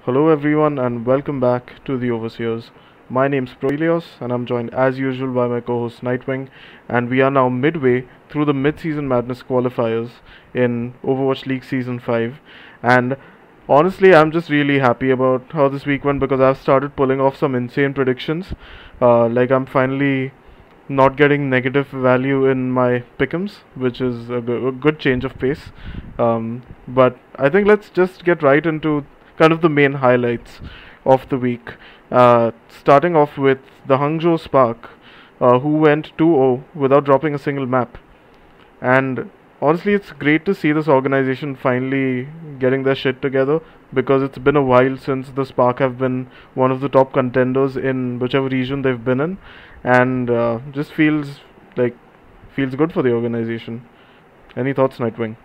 Hello everyone and welcome back to the Overseers. My name's Proelios and I'm joined as usual by my co-host Nightwing, and we are now midway through the Midseason Madness qualifiers in Overwatch League Season 5. And honestly, I'm just really happy about how this week went because I've started pulling off some insane predictions. I'm finally not getting negative value in my pick'ems, which is a good change of pace. But I think let's just get right into kind of the main highlights of the week. Starting off with the Hangzhou Spark, who went 2-0 without dropping a single map. And honestly, it's great to see this organization finally getting their shit together because it's been a while since the Spark have been one of the top contenders in whichever region they've been in, and just like feels good for the organization. Any thoughts, Nightwing?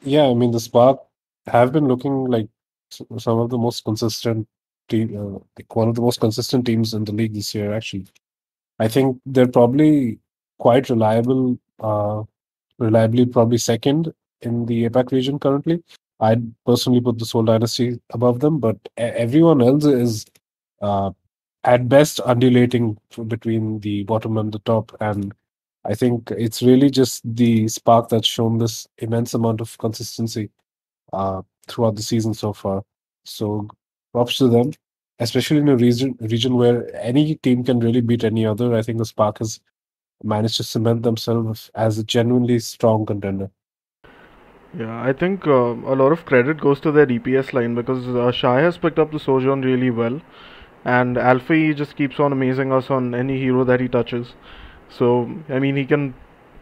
Yeah, I mean the Spark have been looking like some of the most consistent like one of the most consistent teams in the league this year. Actually, I think they're probably quite reliably probably second in the APAC region currently. I'd personally put the Seoul Dynasty above them, but everyone else is uh, at best undulating between the bottom and the top. And I think it's really just the Spark that's shown this immense amount of consistency throughout the season so far. So props to them, especially in a region where any team can really beat any other. I think the Spark has managed to cement themselves as a genuinely strong contender. Yeah, I think a lot of credit goes to their DPS line because Shai has picked up the Sojourn really well, and Alpha E just keeps on amazing us on any hero that he touches. So, I mean, he can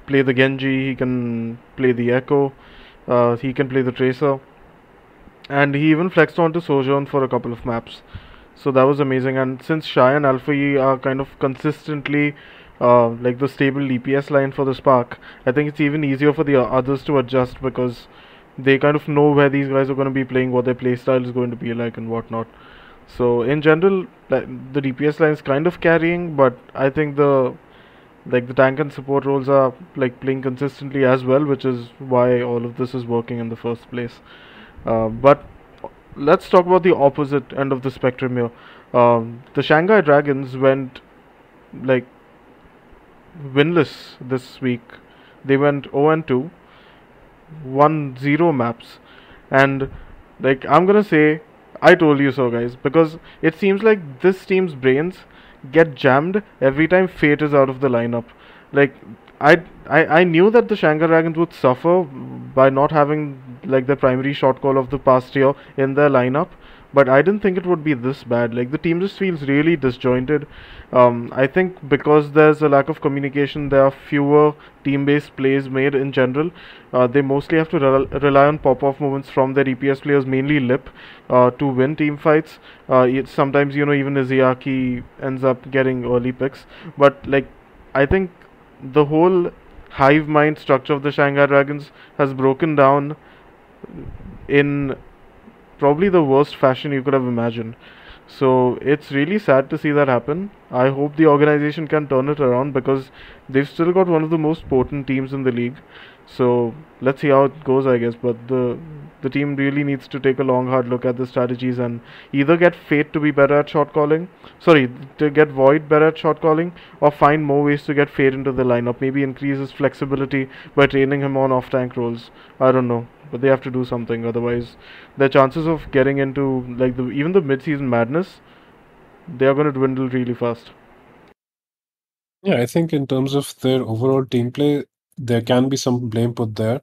play the Genji, he can play the Echo, he can play the Tracer, and he even flexed onto Sojourn for a couple of maps. So that was amazing. And since Shy and Alpha E are kind of consistently like the stable DPS line for the Spark, I think it's even easier for the others to adjust because they kind of know where these guys are going to be playing, what their playstyle is going to be like, and whatnot. So in general, the DPS line is kind of carrying, but I think the tank and support roles are like playing consistently as well, which is why all of this is working in the first place. But let's talk about the opposite end of the spectrum here. The Shanghai Dragons went like winless this week. They went 0 and 2, won 0 maps, and like I'm gonna say, I told you so, guys, because it seems like this team's brains get jammed every time Fate is out of the lineup. Like I knew that the Shanghai Dragons would suffer by not having like the primary shot call of the past year in their lineup, but I didn't think it would be this bad. Like the team just feels really disjointed. I think because there's a lack of communication, there are fewer team-based plays made in general. They mostly have to rely on pop-off moments from their EPS players, mainly Lip, to win team fights. Sometimes even Izayaki ends up getting early picks, but like I think the whole hive mind structure of the Shanghai Dragons has broken down in probably the worst fashion you could have imagined. So it's really sad to see that happen. I hope the organization can turn it around because they've still got one of the most potent teams in the league. So let's see how it goes, I guess. But the team really needs to take a long, hard look at the strategies and either get Fate to be better at shot calling, sorry, to get Void better at shot calling, or find more ways to get Fate into the lineup. Maybe increase his flexibility by training him on off tank roles. I don't know, but they have to do something. Otherwise, their chances of getting into like even the mid-season madness, they are going to dwindle really fast. Yeah, I think in terms of their overall team play, there can be some blame put there.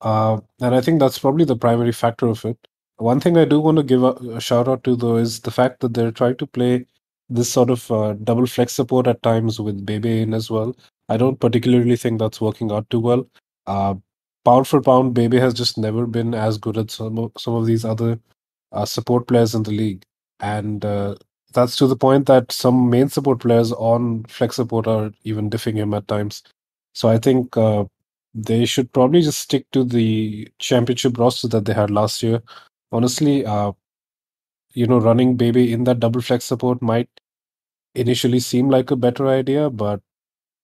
And I think that's probably the primary factor of it. One thing I do want to give a shout out to, though, is the fact that they're trying to play this sort of double flex support at times with Bebe in as well. I don't particularly think that's working out too well. Uh, Pound for pound, Bebe has just never been as good as some of these other support players in the league. And that's to the point that some main support players on flex support are even diffing him at times. So I think they should probably just stick to the championship roster that they had last year. Honestly, running Baby in that double flex support might initially seem like a better idea, but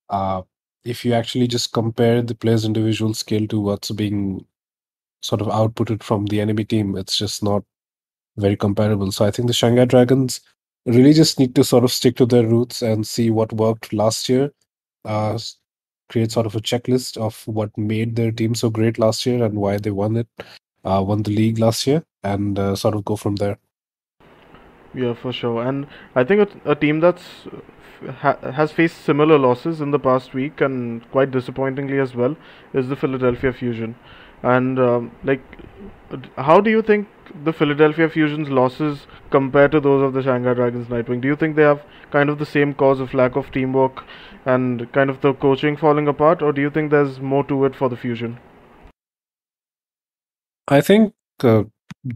uh, if you actually just compare the player's individual skill to what's being sort of outputted from the enemy team, it's just not very comparable. So I think the Shanghai Dragons really just need to sort of stick to their roots and see what worked last year. Create sort of a checklist of what made their team so great last year and why they won the league last year, and sort of go from there. Yeah, for sure. And I think a team that's has faced similar losses in the past week and quite disappointingly as well is the Philadelphia Fusion. And how do you think the Philadelphia Fusion's losses compare to those of the Shanghai Dragons Nightwing? Do you think they have kind of the same cause of lack of teamwork and kind of the coaching falling apart, or do you think there's more to it for the Fusion? I think the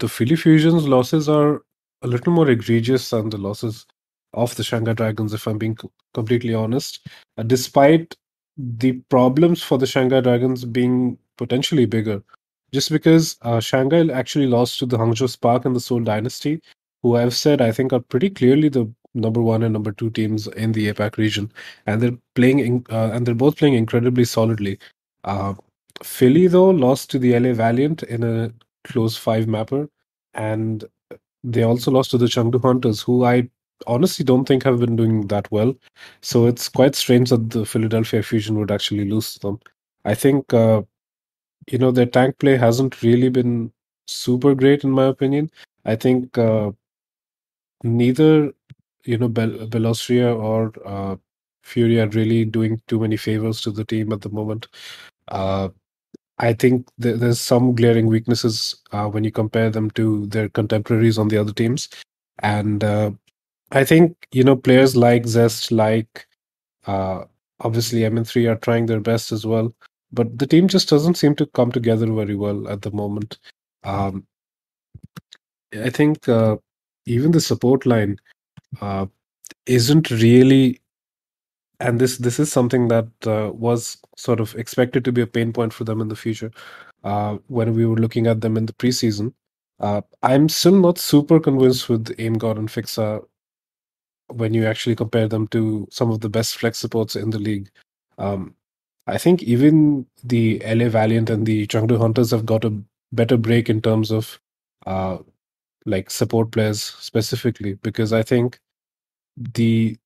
Philly Fusion's losses are a little more egregious than the losses of the Shanghai Dragons, if I'm being completely honest. Despite the problems for the Shanghai Dragons being potentially bigger, just because Shanghai actually lost to the Hangzhou Spark and the Seoul Dynasty, who I've said I think are pretty clearly the number one and number two teams in the APAC region, and they're both playing incredibly solidly. Uh, Philly, though, lost to the LA Valiant in a close five mapper, and they also lost to the Chengdu Hunters, who I honestly don't think have been doing that well. So it's quite strange that the Philadelphia Fusion would actually lose to them. I think, their tank play hasn't really been super great, in my opinion. I think neither, Belostria or Fury are really doing too many favors to the team at the moment. Uh, I think there's some glaring weaknesses when you compare them to their contemporaries on the other teams. And I think, players like Zest, like uh, obviously MN3 are trying their best as well. But the team just doesn't seem to come together very well at the moment. Um, I think even the support line uh, isn't really, and this is something that was sort of expected to be a pain point for them in the future when we were looking at them in the preseason. I'm still not super convinced with Aim God and Fixa when you actually compare them to some of the best flex supports in the league. Um, I think even the LA Valiant and the Chengdu Hunters have got a better break in terms of uh, like support players specifically, because I think the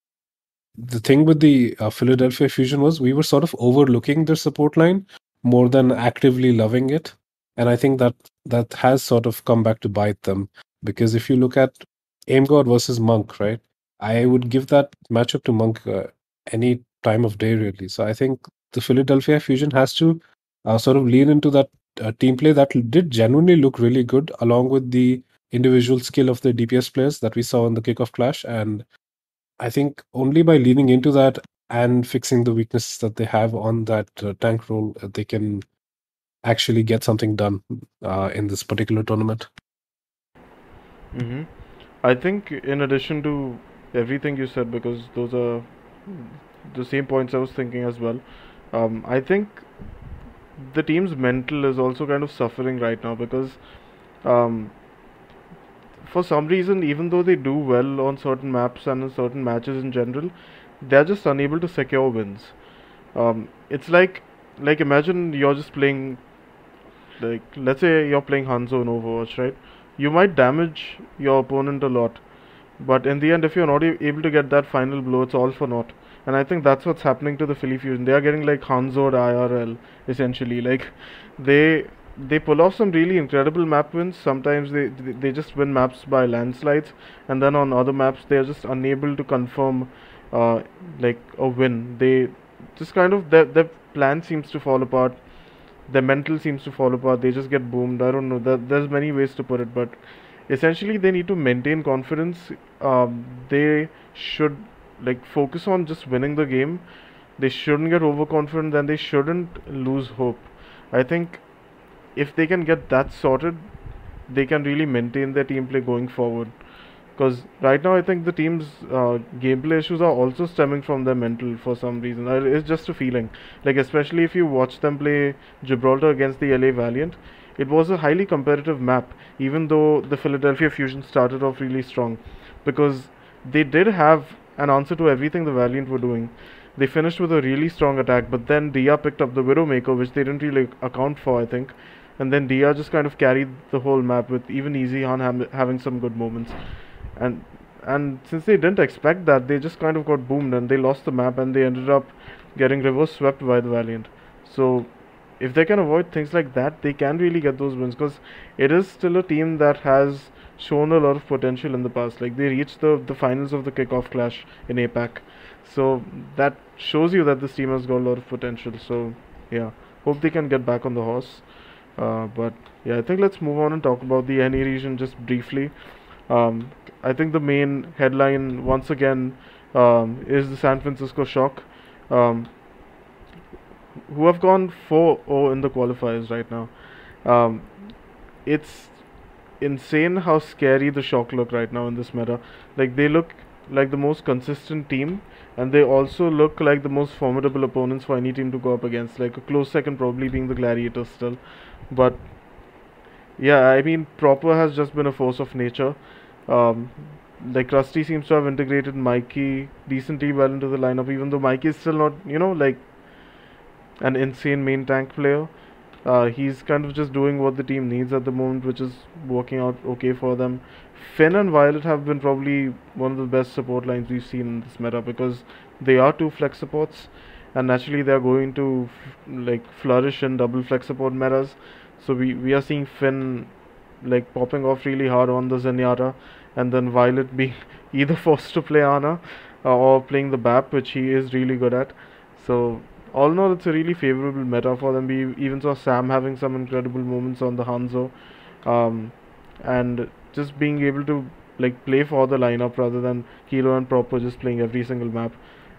the thing with the Philadelphia Fusion was we were sort of overlooking their support line more than actively loving it, and I think that has sort of come back to bite them, because if you look at Aim God versus Monk, right, I would give that matchup to Monk any time of day really. So I think the Philadelphia Fusion has to sort of lean into that team play that did genuinely look really good, along with the individual skill of the DPS players that we saw in the kickoff clash. And I think only by leaning into that and fixing the weaknesses that they have on that tank role, they can actually get something done in this particular tournament. Mm-hmm. I think, in addition to everything you said, because those are the same points I was thinking as well, I think the team's mental is also kind of suffering right now because um, for some reason, even though they do well on certain maps and in certain matches in general, they're just unable to secure wins. It's like imagine you're just playing, like let's say you're playing Hanzo in Overwatch, right? You might damage your opponent a lot, but in the end, if you're not able to get that final blow, it's all for naught. And I think that's what's happening to the Philly Fusion. They are getting like Hanzo'd IRL essentially. Like they they pull off some really incredible map wins. Sometimes they just win maps by landslides, and then on other maps they are just unable to confirm uh, like a win. They just kind of their plan seems to fall apart. Their mental seems to fall apart. They just get boomed. I don't know. There's many ways to put it, but essentially they need to maintain confidence. They should like focus on just winning the game. They shouldn't get overconfident, and they shouldn't lose hope. I think if they can get that sorted, they can really maintain their team play going forward. Because right now, I think the team's gameplay issues are also stemming from their mental for some reason. It's just a feeling. Like, especially if you watch them play Gibraltar against the LA Valiant, it was a highly competitive map, even though the Philadelphia Fusion started off really strong. Because they did have an answer to everything the Valiant were doing. They finished with a really strong attack, but then Dia picked up the Widowmaker, which they didn't really account for, I think. and then Dia just kind of carried the whole map with even Easy Han having some good moments. And since they didn't expect that, they just kind of got boomed and they lost the map and they ended up getting reverse swept by the Valiant. So if they can avoid things like that, they can really get those wins, because it is still a team that has shown a lot of potential in the past. Like they reached the finals of the kickoff clash in APAC, so that shows you that this team has got a lot of potential. So yeah, hope they can get back on the horse. But yeah, I think let's move on and talk about the NA region just briefly. I think the main headline once again is the San Francisco Shock, um, who have gone 4-0 in the qualifiers right now. Um, it's insane how scary the Shock look right now in this meta. Like they look like the most consistent team, and they also look like the most formidable opponents for any team to go up against. Like a close second probably being the Gladiators still, but yeah, I mean Proper has just been a force of nature. Um, like Rusty seems to have integrated Mikey decently well into the lineup, even though Mikey is still not, like an insane main tank player. He's kind of just doing what the team needs at the moment, which is working out okay for them. Finn and Violet have been probably one of the best support lines we've seen in this meta, because they are two flex supports, and naturally they are going to like flourish in double flex support metas. So we are seeing Finn like popping off really hard on the Zenyatta, and then Violet being either forced to play Ana or playing the BAP, which he is really good at. So all in all, it's a really favorable meta for them. We even saw Sam having some incredible moments on the Hanzo, um, and just being able to like play for the lineup rather than Kilo and Proper just playing every single map.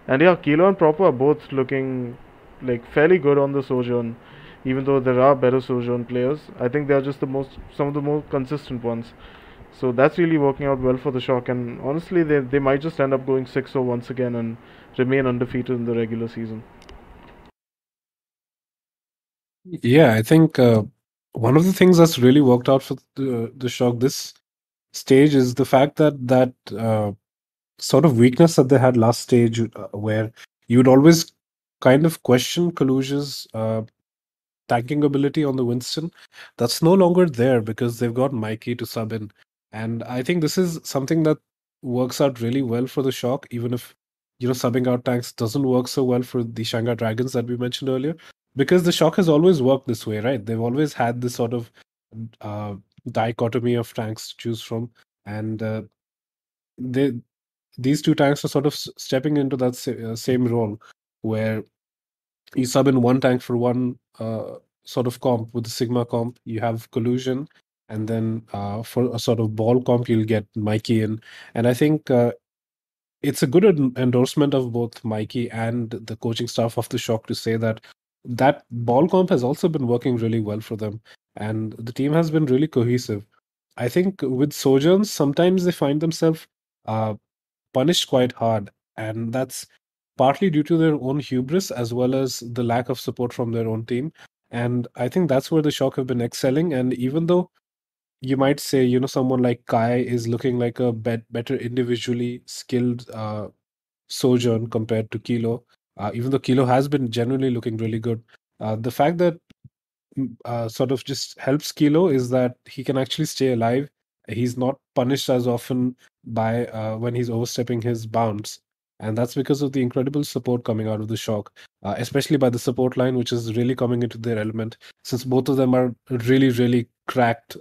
And yeah, Kilo and Proper are both looking like fairly good on the Sojourn, even though there are better Sojourn players. I think they are just some of the more consistent ones. So that's really working out well for the Shock, and honestly, they might just end up going 6-0 once again and remain undefeated in the regular season. Yeah, I think one of the things that's really worked out for the Shock this stage is the fact that sort of weakness that they had last stage, where you would always kind of question Kaluja's tanking ability on the Winston. That's no longer there because they've got Mikey to sub in. And I think this is something that works out really well for the Shock, even if, subbing out tanks doesn't work so well for the Shanghai Dragons that we mentioned earlier. Because the Shock has always worked this way, right? They've always had this sort of uh, dichotomy of tanks to choose from. And they these two tanks are sort of stepping into that same role where you sub in one tank for one sort of comp. With the Sigma comp, you have Collusion, and then for a sort of ball comp, you'll get Mikey in. And I think it's a good endorsement of both Mikey and the coaching staff of the Shock to say that that ball comp has also been working really well for them, and the team has been really cohesive. I think with Sojourns, sometimes they find themselves uh, punished quite hard, and that's partly due to their own hubris as well as the lack of support from their own team. And I think that's where the Shock have been excelling. And even though you might say, someone like Kai is looking like a better individually skilled Sojourn compared to Kilo, even though Kilo has been generally looking really good, the fact that sort of just helps Kilo is that he can actually stay alive. He's not punished as often by when he's overstepping his bounds. And that's because of the incredible support coming out of the Shock, especially by the support line, which is really coming into their element, since both of them are really, really cracked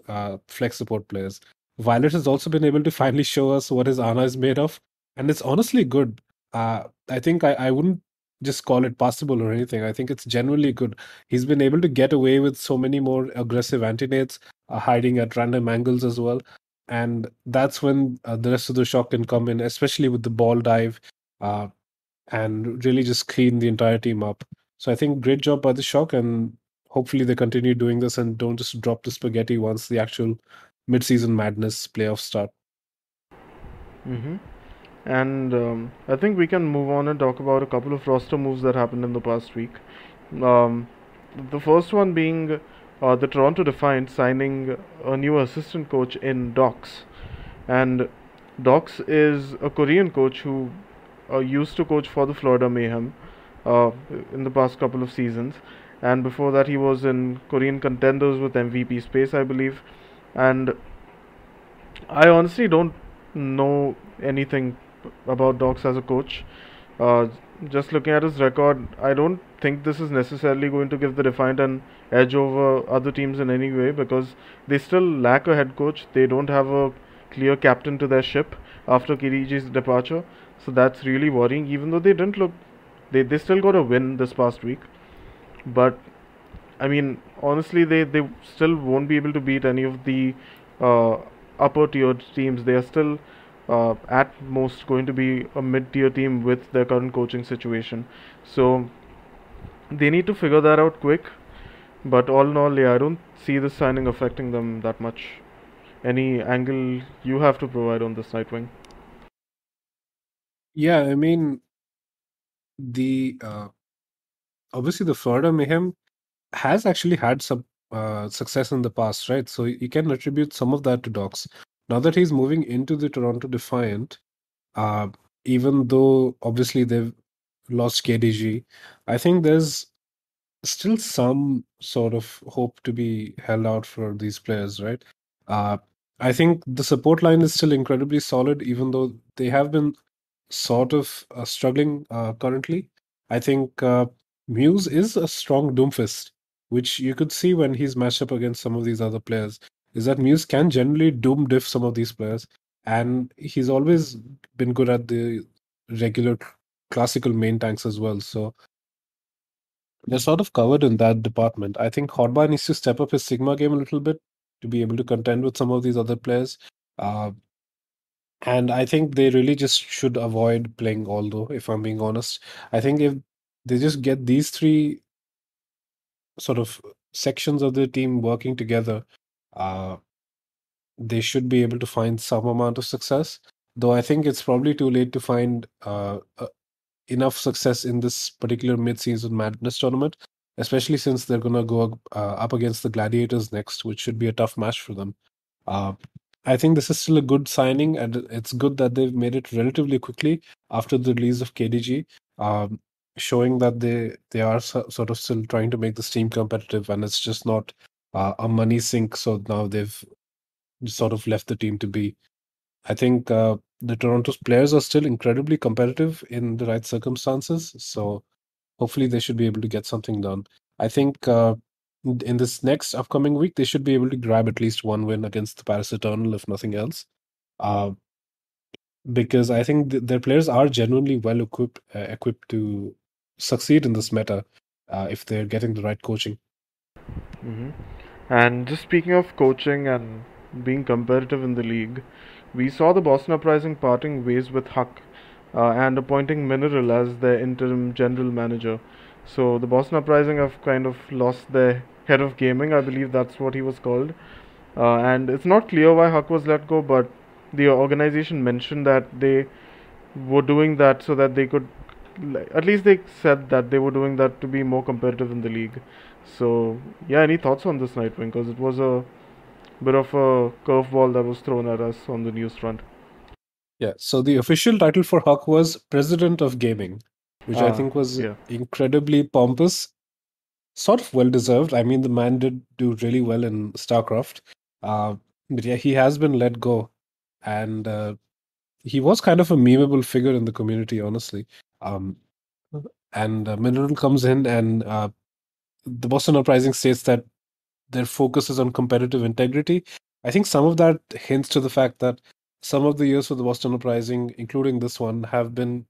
flex support players. Violet has also been able to finally show us what his Ana is made of, and it's honestly good. I think I wouldn't just call it possible or anything. I think it's genuinely good. He's been able to get away with so many more aggressive anti-nades, hiding at random angles as well. And that's when the rest of the Shock can come in, especially with the ball dive, uh, and really just clean the entire team up. So I think great job by the Shock, and hopefully they continue doing this and don't just drop the spaghetti once the actual mid-season madness playoffs start. Mm-hmm. And I think we can move on and talk about a couple of roster moves that happened in the past week. Um, the first one being the Toronto Defiant signing a new assistant coach in Docs. And Docs is a Korean coach who used to coach for the Florida Mayhem uh, in the past couple of seasons. and before that he was in Korean Contenders with MVP Space, I believe. And I honestly don't know anything about Docs as a coach. Uh, just looking at his record, I don't think this is necessarily going to give the Defiant an edge over other teams in any way, because they still lack a head coach. They don't have a clear captain to their ship after Kiriji's departure. So that's really worrying, even though they didn't look. They still got a win this past week. But I mean, honestly, they still won't be able to beat any of the uh, upper tier teams. They are still at most going to be a mid tier team with their current coaching situation. So they need to figure that out quick. But all in all, yeah, I don't see this signing affecting them that much. Any angle you have to provide on this Nightwing? Yeah, I mean, the obviously the Florida Mayhem has actually had some success in the past, right? So you can attribute some of that to Docs. Now that he's moving into the Toronto Defiant, uh, even though obviously they've lost KDG, I think there's still some sort of hope to be held out for these players, right? Uh, I think the support line is still incredibly solid, even though they have been sort of struggling currently. I think Muse is a strong Doomfist, which you could see when he's matched up against some of these other players. Is that Muse can generally Doom diff some of these players, and he's always been good at the regular classical main tanks as well. So they're sort of covered in that department. I think Hotbar needs to step up his Sigma game a little bit to be able to contend with some of these other players. Uh, and I think they really just should avoid playing Aldo, if I'm being honest. I think if they just get these three sort of sections of the team working together, uh, they should be able to find some amount of success. Though I think it's probably too late to find enough success in this particular mid-season madness tournament, especially since they're going to go up against the Gladiators next, which should be a tough match for them. Uh, I think this is still a good signing, and it's good that they've made it relatively quickly after the release of KDG, um, showing that they are sort of still trying to make this team competitive, and it's just not a money sink. So now they've sort of left the team to be. I think the Toronto's players are still incredibly competitive in the right circumstances. So hopefully they should be able to get something done. I think in this next upcoming week, they should be able to grab at least one win against the Paris Eternal, if nothing else. Uh, because I think their players are genuinely well equipped to succeed in this meta if they're getting the right coaching. Hmm. And just speaking of coaching and being competitive in the league, we saw the Boston Uprising parting ways with Huck and appointing Mineral as their interim general manager. So the Boston Uprising have kind of lost their head of gaming, I believe that's what he was called. And it's not clear why Huck was let go, but the organization mentioned that they were doing that so that they could, like, at least they said that they were doing that to be more competitive in the league. So yeah, any thoughts on this, Nightwing? Because it was a bit of a curveball that was thrown at us on the news front. Yeah. So the official title for Huck was President of Gaming, which I Ah, think was yeah. incredibly pompous, sort of well deserved. I mean, the man did do really well in StarCraft. But yeah, he has been let go. And he was kind of a memeable figure in the community, honestly. Um, and Mineral comes in, and the Boston Uprising states that their focus is on competitive integrity. I think some of that hints to the fact that some of the years for the Boston Uprising, including this one, have been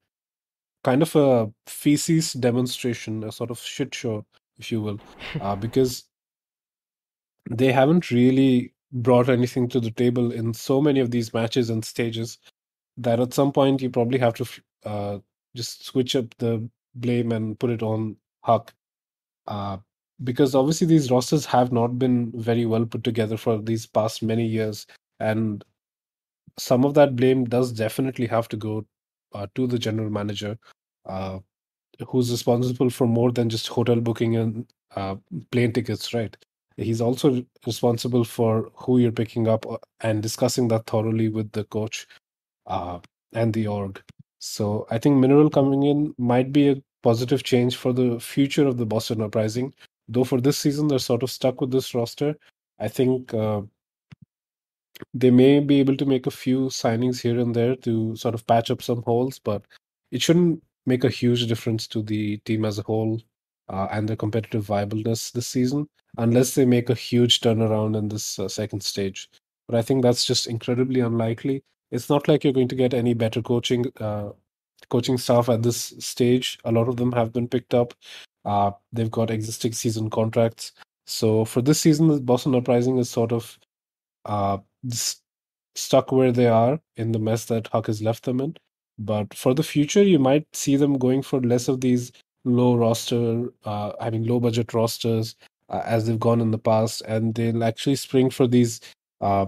kind of a feces demonstration, a sort of shit show, if you will, because they haven't really brought anything to the table in so many of these matches and stages that at some point you probably have to just switch up the blame and put it on Huck. Uh, because obviously these rosters have not been very well put together for these past many years. And some of that blame does definitely have to go to the general manager, uh, who's responsible for more than just hotel booking and plane tickets, right? He's also responsible for who you're picking up and discussing that thoroughly with the coach uh, and the org. So I think Mineral coming in might be a positive change for the future of the Boston Uprising. Though for this season, they're sort of stuck with this roster. I think they may be able to make a few signings here and there to sort of patch up some holes, but it shouldn't make a huge difference to the team as a whole and their competitive viableness this season, unless they make a huge turnaround in this second stage. But I think that's just incredibly unlikely. It's not like you're going to get any better coaching staff at this stage. A lot of them have been picked up. They've got existing season contracts. So for this season, the Boston Uprising is sort of uh, s- stuck where they are in the mess that Huck has left them in. But for the future, you might see them going for less of these low budget rosters as they've gone in the past, and they'll actually spring for these, uh,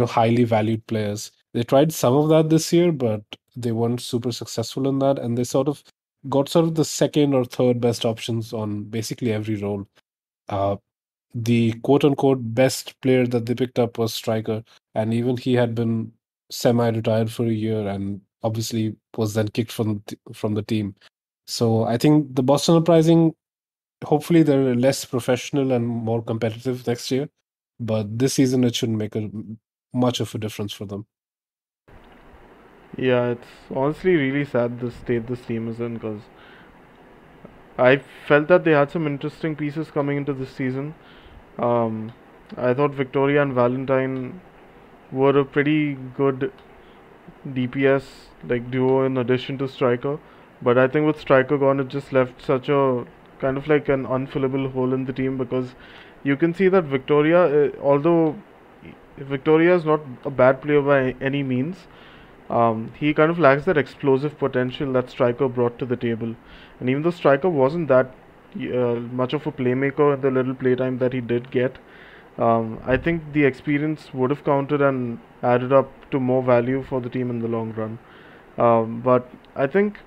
highly valued players. They tried some of that this year, but they weren't super successful in that, and they sort of got sort of the second or third best options on basically every role. Uh, the quote unquote best player that they picked up was striker, and even he had been semi-retired for a year, and obviously was then kicked from the team. So I think the Boston Uprising, hopefully they're less professional and more competitive next year, but this season it shouldn't make much of a difference for them. Yeah, it's honestly really sad the state this team is in because I felt that they had some interesting pieces coming into this season. Um, I thought Victoria and Valentine were a pretty good DPS like duo in addition to Striker, but I think with Striker gone, it just left such a kind of like an unfillable hole in the team because you can see that Victoria, although Victoria is not a bad player by any means, he kind of lacks that explosive potential that Striker brought to the table. And even though Striker wasn't that much of a playmaker in the little playtime that he did get, I think the experience would have counted and added up to more value for the team in the long run. But I think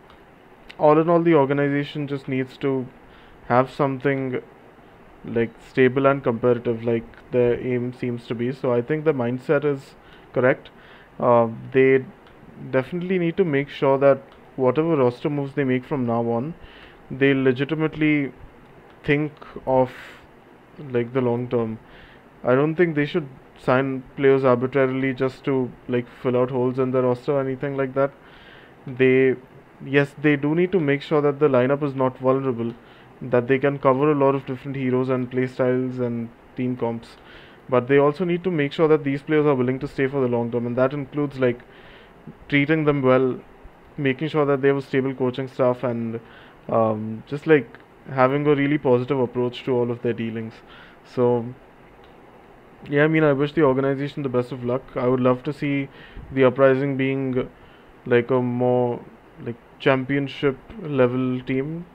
all in all, the organization just needs to have something like stable and competitive, like the aim seems to be. So I think the mindset is correct. They definitely need to make sure that whatever roster moves they make from now on, they legitimately think of like the long term. I don't think they should sign players arbitrarily just to like fill out holes in the roster or anything like that. They, yes, they do need to make sure that the lineup is not vulnerable, that they can cover a lot of different heroes and play styles and team comps. But they also need to make sure that these players are willing to stay for the long term, and that includes like treating them well, making sure that they have a stable coaching staff, and just like having a really positive approach to all of their dealings. So yeah, I mean, I wish the organization the best of luck. I would love to see the uprising being like a more like championship level team,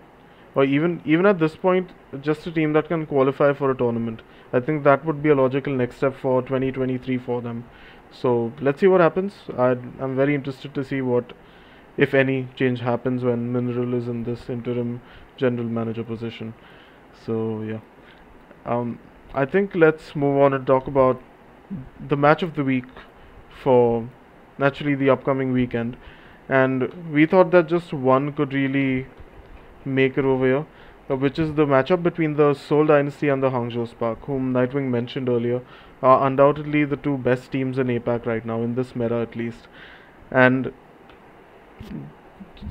or even at this point, just a team that can qualify for a tournament. I think that would be a logical next step for 2023 for them. So let's see what happens. I'm very interested to see what, if any, change happens when Mineral is in this interim general manager position. So yeah, um, I think let's move on and talk about the match of the week for naturally the upcoming weekend. And we thought that just one could really make it over here, which is the matchup between the Seoul Dynasty and the Hangzhou Spark, whom Nightwing mentioned earlier, are undoubtedly the two best teams in APAC right now, in this meta at least. And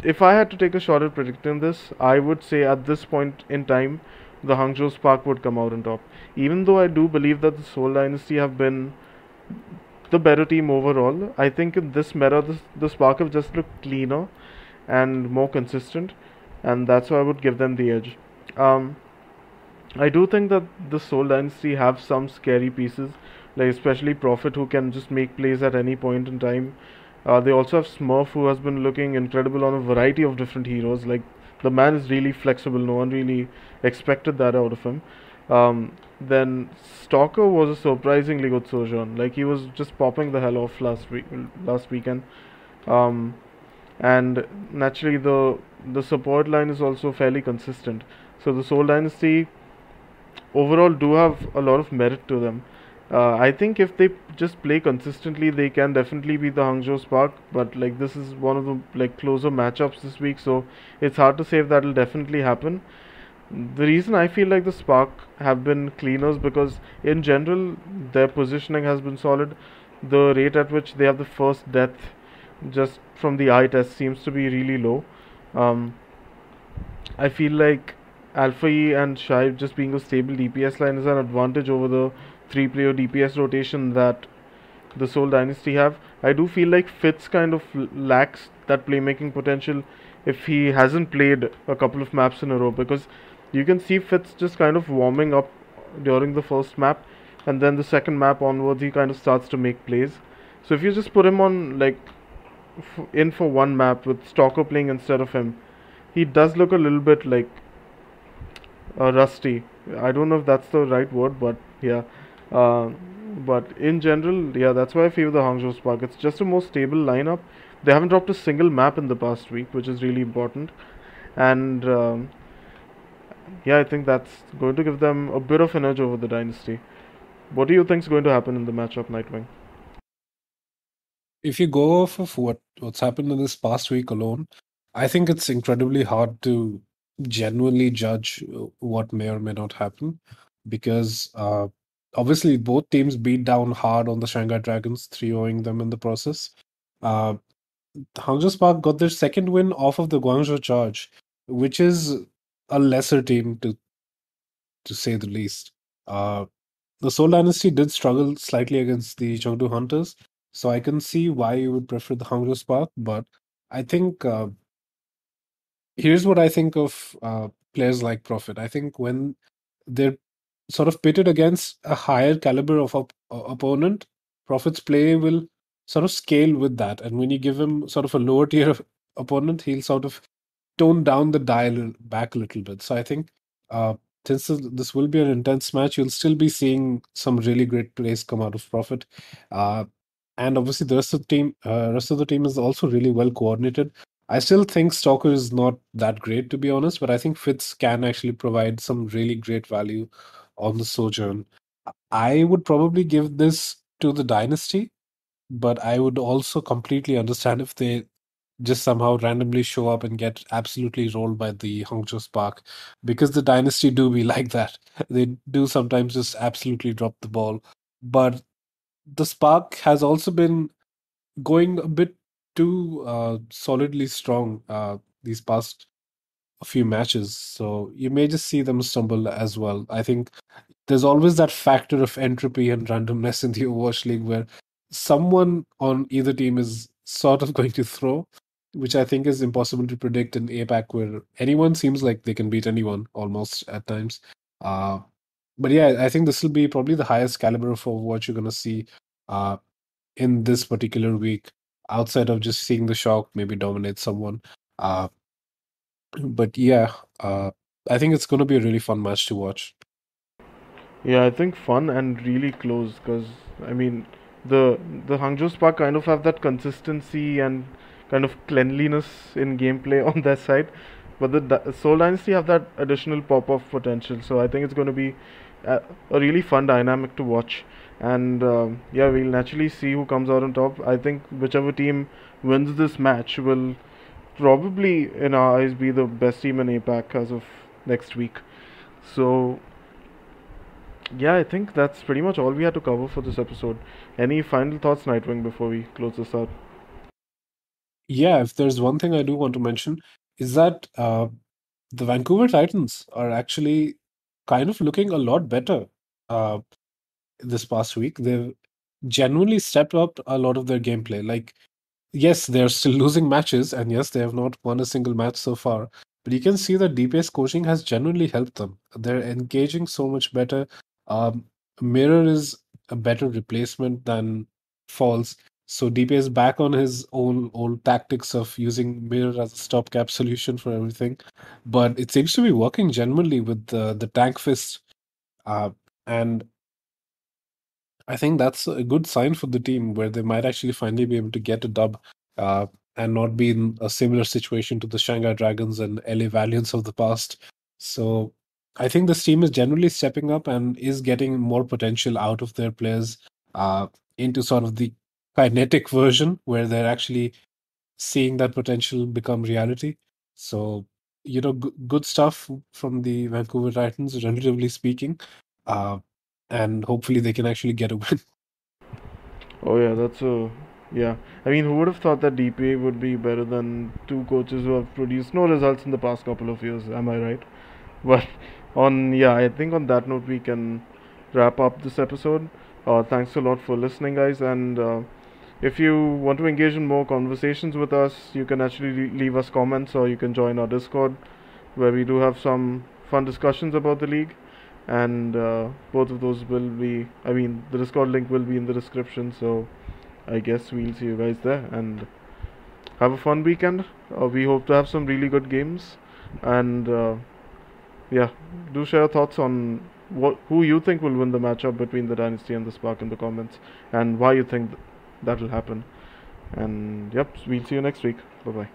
if I had to take a shot at predicting this, I would say at this point in time, the Hangzhou Spark would come out on top. Even though I do believe that the Seoul Dynasty have been the better team overall, I think in this meta, the Spark have just looked cleaner and more consistent, and that's why I would give them the edge. Um, I do think that the Seoul Dynasty have some scary pieces, like especially Prophet, who can just make plays at any point in time. They also have Smurf, who has been looking incredible on a variety of different heroes. Like the man is really flexible. No one really expected that out of him. Then Stalker was a surprisingly good sojourn. Like he was just popping the hell off last weekend. Um, and naturally the support line is also fairly consistent. So the Soul Dynasty overall do have a lot of merit to them. I think if they just play consistently, they can definitely beat the Hangzhou Spark. But like this is one of the like closer matchups this week, so it's hard to say if that'll definitely happen. The reason I feel like the Spark have been cleaners because in general their positioning has been solid. The rate at which they have the first death just from the eye test seems to be really low. Um, I feel like Alpha E and Shive just being a stable DPS line is an advantage over the three-player DPS rotation that the Soul Dynasty have. I do feel like Fitz kind of lacks that playmaking potential if he hasn't played a couple of maps in a row, because you can see Fitz just kind of warming up during the first map, and then the second map onwards he kind of starts to make plays. So if you just put him on like in for one map with Stalker playing instead of him, he does look a little bit like rusty. I don't know if that's the right word, but yeah. Uh, but in general, yeah, that's why I feel the Hangzhou Spark. It's just a more stable lineup. They haven't dropped a single map in the past week, which is really important. And yeah, I think that's going to give them a bit of an edge over the Dynasty. What do you think is going to happen in the matchup, Nightwing? If you go off of what's happened in this past week alone, I think it's incredibly hard to genuinely judge what may or may not happen because obviously both teams beat down hard on the Shanghai Dragons, 3-0ing them in the process. Uh, Hangzhou Spark got their second win off of the Guangzhou Charge, which is a lesser team to say the least. Uh, the Seoul Dynasty did struggle slightly against the Chengdu Hunters, so I can see why you would prefer the Hangzhou Spark. But I think here's what I think of players like Profit. I think when they're sort of pitted against a higher caliber of opponent, Profit's play will sort of scale with that. And when you give him sort of a lower tier of opponent, he'll sort of tone down the dial back a little bit. So I think uh, since this will be an intense match, you'll still be seeing some really great plays come out of Profit. Uh, and obviously, the rest of the team is also really well coordinated. I still think Stalker is not that great, to be honest, but I think Fitz can actually provide some really great value on the Sojourn. I would probably give this to the Dynasty, but I would also completely understand if they just somehow randomly show up and get absolutely rolled by the Hangzhou Spark, because the Dynasty do be like that. They do sometimes just absolutely drop the ball. But the Spark has also been going a bit too solidly strong these past few matches. So you may just see them stumble as well. I think there's always that factor of entropy and randomness in the Overwatch League where someone on either team is sort of going to throw, which I think is impossible to predict in APAC, where anyone seems like they can beat anyone almost at times. Uh, but yeah, I think this will be probably the highest caliber of Overwatch you're going to see uh, in this particular week, outside of just seeing the Shock maybe dominate someone. Uh, but yeah, I think it's going to be a really fun match to watch. Yeah, I think fun and really close because I mean the Hangzhou Spark kind of have that consistency and kind of cleanliness in gameplay on their side, but the Soul Dynasty have that additional pop-off potential. So I think it's going to be a really fun dynamic to watch, and yeah, we'll naturally see who comes out on top. I think whichever team wins this match will probably, in our eyes, be the best team in APAC as of next week. So yeah, I think that's pretty much all we had to cover for this episode. Any final thoughts, Nightwing, before we close this out? Yeah, if there's one thing I do want to mention is that the Vancouver Titans are actually kind of looking a lot better uh, this past week. They've genuinely stepped up a lot of their gameplay. Like, yes, they're still losing matches, and yes, they have not won a single match so far. But you can see that DPS coaching has genuinely helped them. They're engaging so much better. Um, Mirror is a better replacement than Falls. So DPS back on his old tactics of using Mirror as a stopgap solution for everything. But it seems to be working genuinely with the Tank Fist. Uh, and I think that's a good sign for the team where they might actually finally be able to get a dub uh, and not be in a similar situation to the Shanghai Dragons and LA Valiants of the past. So I think this team is generally stepping up and is getting more potential out of their players uh, into sort of the kinetic version where they're actually seeing that potential become reality. So good stuff from the Vancouver Titans, relatively speaking. And hopefully they can actually get a win. Oh yeah, that's a yeah. I mean, who would have thought that DPA would be better than two coaches who have produced no results in the past couple of years? Am I right? But I think on that note we can wrap up this episode. Thanks a lot for listening, guys, and if you want to engage in more conversations with us, you can actually leave us comments, or you can join our Discord, where we do have some fun discussions about the league. And both of those will be, I mean, the Discord link will be in the description. So I guess we'll see you guys there, and have a fun weekend. We hope to have some really good games, and yeah, do share your thoughts on who you think will win the matchup between the Dynasty and the Spark in the comments, and why you think that will happen. And yep, we'll see you next week. Bye bye.